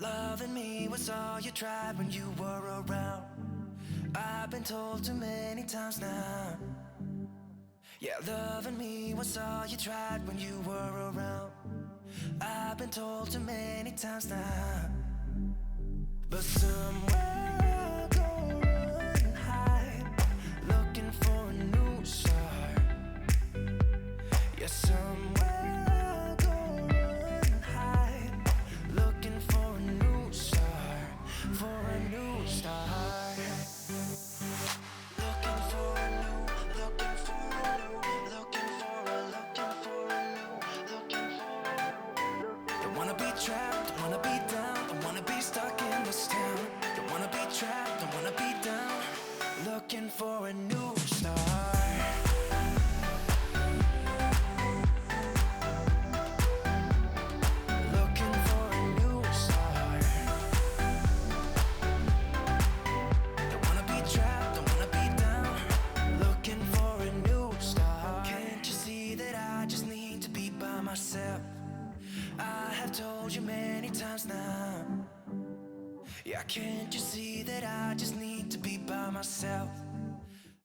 Loving me was all you tried when you were around. I've been told too many times now. Yeah, loving me was all you tried when you were around. I've been told too many times now. But somewhere I go run and hide, looking for a new start. Yeah, somewhere I go run and hide, looking for a new start, for a new start. Looking for a new, looking for a new, looking for a new. Don't wanna be trapped, don't wanna be down, don't wanna be stuck in this town. Don't wanna be trapped, don't wanna be down, looking for a new start. I have told you many times now. Yeah, can't you see that I just need to be by myself?